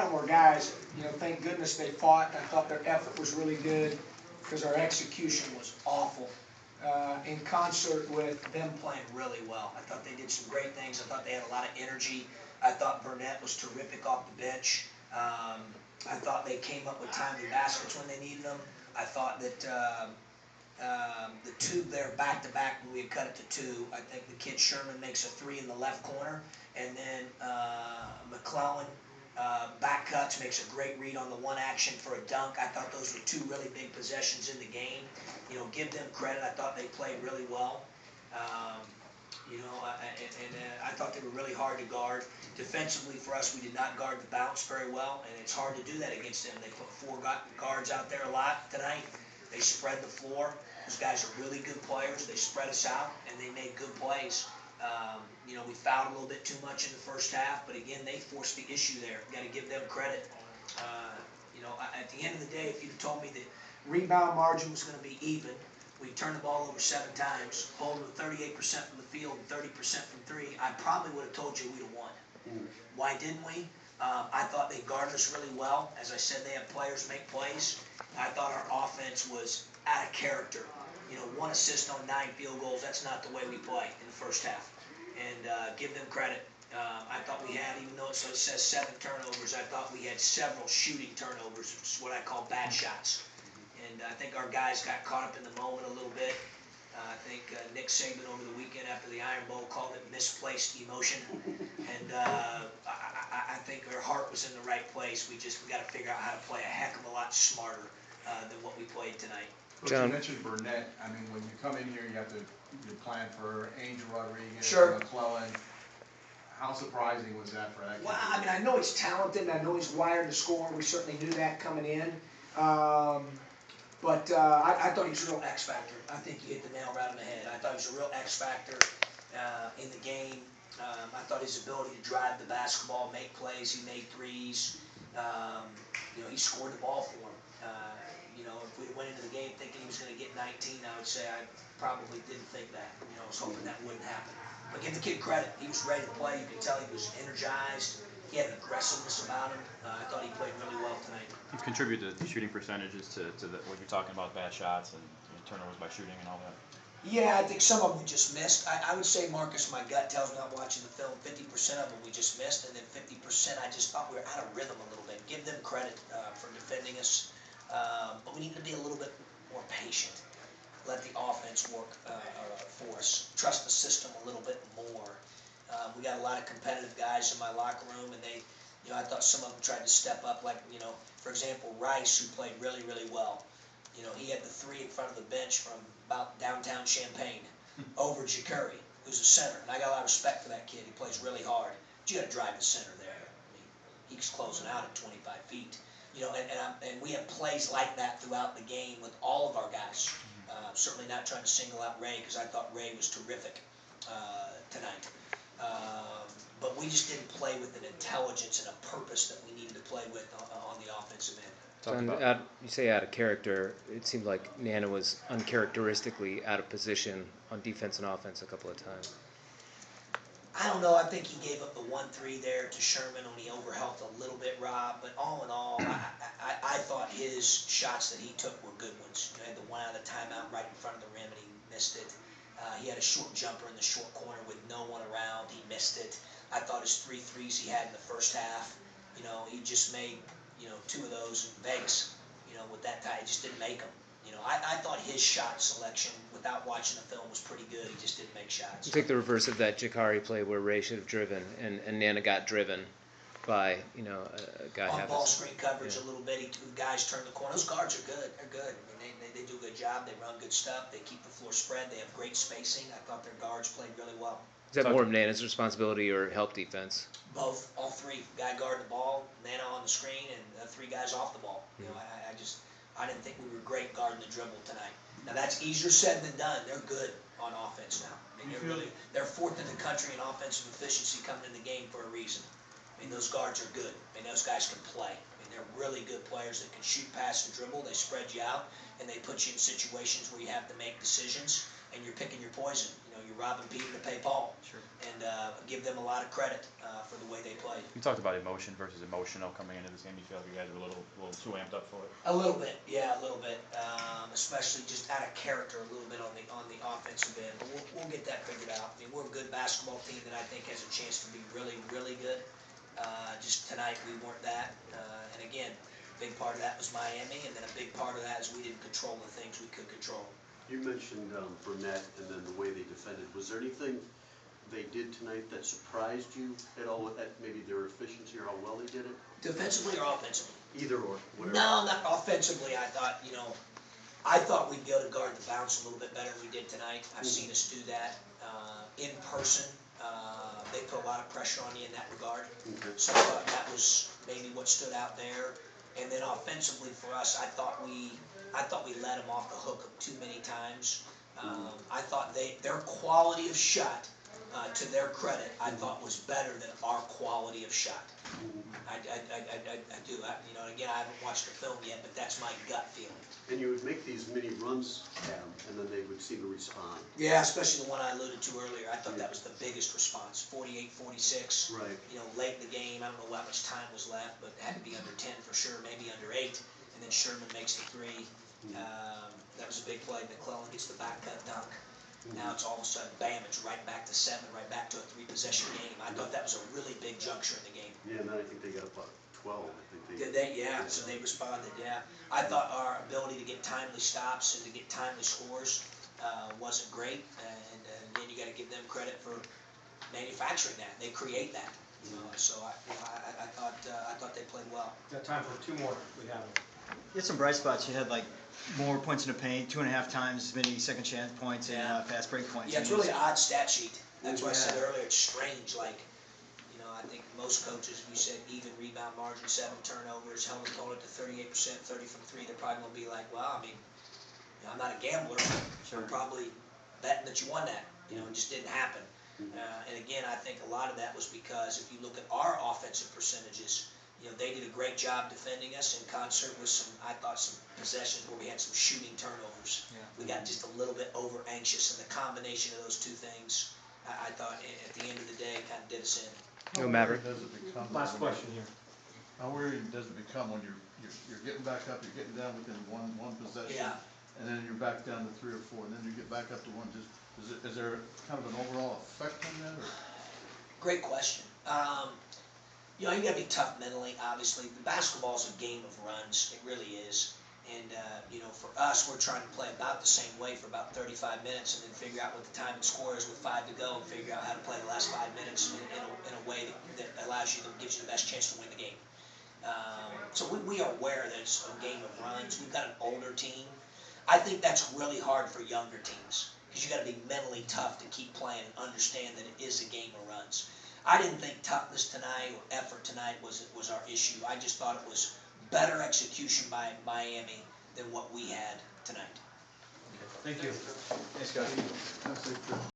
of them were guys, thank goodness they fought. I thought their effort was really good because our execution was awful. In concert with them playing really well. I thought they did some great things. I thought they had a lot of energy. I thought Burnett was terrific off the bench. I thought they came up with timely baskets when they needed them. I thought that the two there back-to-back when we had cut it to two, I think the kid Sherman makes a three in the left corner, and then McClellan back cuts, makes a great read on the one action for a dunk. I thought those were two really big possessions in the game. Give them credit. I thought they played really well. I thought they were really hard to guard. Defensively for us, we did not guard the bounce very well, and it's hard to do that against them. They put four guards out there a lot tonight. They spread the floor. Those guys are really good players. They spread us out, and they made good plays. We fouled a little bit too much in the first half, but again, they forced the issue there. Got to give them credit. At the end of the day, if you'd have told me the rebound margin was going to be even, we turned the ball over 7 times, holding with 38% from the field and 30% from three, I probably would have told you we'd have won. Why didn't we? I thought they guarded us really well. As I said, they have players make plays. I thought our offense was out of character. 1 assist on 9 field goals, that's not the way we play in the first half. And give them credit. I thought we had, even though it says 7 turnovers, I thought we had several shooting turnovers, which is what I call bad shots. And I think our guys got caught up in the moment a little bit. I think Nick Saban over the weekend after the Iron Bowl called it misplaced emotion. And I think our heart was in the right place. We got to figure out how to play a heck of a lot smarter than what we played tonight. Coach, you mentioned Burnett. I mean, when you come in here, you plan for Angel Rodriguez, sure. McClellan. How surprising was that for that kid? Well, I know he's talented, and I know he's wired to score. We certainly knew that coming in. But I thought he was a real X factor. I think you hit the nail right on the head. I thought he was a real X factor in the game. I thought his ability to drive the basketball, make plays, he made threes. He scored the ball for him. If we went into the game thinking he was going to get 19, I would say I probably didn't think that. I was hoping that wouldn't happen. But give the kid credit. He was ready to play. You could tell he was energized. He had an aggressiveness about him. I thought he played really well tonight. He's contributed to shooting percentages to what you're talking about, bad shots and turnovers by shooting and all that. Yeah, I think some of them we just missed. I would say, Marcus, my gut tells me not watching the film, 50% of them we just missed, and then 50% I just thought we were out of rhythm a little bit. Give them credit for defending us, but we need to be a little bit more patient. Let the offense work for us. Trust the system a little bit more. We got a lot of competitive guys in my locker room, and they, I thought some of them tried to step up. Like, for example, Rice, who played really, really well. He had the three in front of the bench from about downtown Champaign over Jacuri, who's a center. And I got a lot of respect for that kid. He plays really hard. But you got to drive the center there. He's closing out at 25 feet. And we have plays like that throughout the game with all of our guys. Certainly not trying to single out Ray, because I thought Ray was terrific tonight. But we just didn't play with an intelligence and a purpose that we needed to play with on the offensive end. You say out of character. It seemed like Nana was uncharacteristically out of position on defense and offense a couple of times. I don't know. I think he gave up the 1-3 there to Sherman when he overhelped a little bit, Rob. But all in all, I thought his shots that he took were good ones. He had the one out of the timeout right in front of the rim, and he missed it. He had a short jumper in the short corner with no one around. He missed it. I thought his 3 threes he had in the first half, he just made, 2 of those in Vegas, with that tie. He just didn't make them. I thought his shot selection, without watching the film, was pretty good. He just didn't make shots. You take the reverse of that Jacari play where Ray should have driven, and Nana got driven by, a guy on having ball screen coverage yeah. a little bit. Guys turn the corner. Those guards are good. They're good. They do a good job. They run good stuff. They keep the floor spread. They have great spacing. I thought their guards played really well. Is that more of Nana's responsibility or help defense? Both, all three. Guy guarding the ball, Nana on the screen, and 3 guys off the ball. I didn't think we were great guarding the dribble tonight. Now that's easier said than done. They're good on offense now. They're 4th in the country in offensive efficiency coming in the game for a reason. Those guards are good. Those guys can play. They're really good players that can shoot, pass, and dribble. They spread you out, and they put you in situations where you have to make decisions. and you're picking your poison. You know, you're robbing Peter to pay Paul. Sure. And give them a lot of credit for the way they played. You talked about emotion versus emotional coming into this game. You feel like you guys are a little too amped up for it? A little bit, yeah, a little bit, especially just out of character a little bit on the offensive end. But we'll get that figured out. I mean, we're a good basketball team that I think has a chance to be really, really good. Just tonight we weren't that. And again, a big part of that was Miami, and then a big part of that is we didn't control the things we could control. You mentioned Burnett and then the way they defended. Was there anything they did tonight that surprised you at all, at maybe their efficiency or how well they did it? Defensively or offensively? Either or, whatever. No, not offensively. I thought we'd be able to guard the bounce a little bit better than we did tonight. I've seen us do that in person. They put a lot of pressure on you in that regard. Okay. So I thought that was maybe what stood out there. And then offensively for us, I thought we let them off the hook too many times. I thought their quality of shot, to their credit, I thought was better than our quality of shot. I do. Again, I haven't watched the film yet, but that's my gut feeling. And you would make these mini runs at them, and then they would seem to respond. Yeah, especially the one I alluded to earlier. I thought that was the biggest response. 48-46. Right. Late in the game, I don't know how much time was left, but it had to be under 10 for sure, maybe under 8. And then Sherman makes the three. That was a big play. McClellan gets the back cut dunk. Now it's all of a sudden, bam, it's right back to 7, right back to a 3-possession game. I thought that was a really big juncture in the game. Yeah, and then I think they got about 12. I think they Did they? Yeah, so they responded, yeah. I thought our ability to get timely stops and to get timely scores wasn't great. And then you got to give them credit for manufacturing that. They create that. So I thought they played well. Got time for 2 more. We have them. You had some bright spots. You had like more points in the paint, 2.5 times as many second chance points and fast break points. Yeah, it's really an odd stat sheet. That's why I said earlier it's strange. Like, I think most coaches, if you said even rebound margin, 7 turnovers, held an opponent to 38%, 30 from 3, they're probably going to be like, well, I mean, I'm not a gambler. I'm probably betting that you won that. It just didn't happen. And again, I think a lot of that was because if you look at our offensive percentages, they did a great job defending us in concert with some possessions where we had some shooting turnovers. Yeah. We got just a little bit over anxious, and the combination of those two things, I thought at the end of the day kind of did us in. No, Maverick. Does it become Last question here. How worried does it become when you're getting back up, you're getting down within one possession, Yeah. and then you're back down to 3 or 4, and then you get back up to 1? Is there kind of an overall effect on that? Or? Great question. You got to be tough mentally, obviously. The basketball's a game of runs. It really is. And, for us, we're trying to play about the same way for about 35 minutes and then figure out what the time and score is with 5 to go and figure out how to play the last 5 minutes in a way that allows you, that gives you the best chance to win the game. So we are aware that it's a game of runs. We've got an older team. I think that's really hard for younger teams because you got to be mentally tough to keep playing and understand that it is a game of runs. I didn't think toughness tonight or effort tonight was our issue. I just thought it was better execution by Miami than what we had tonight. Thank you. Thanks, guys.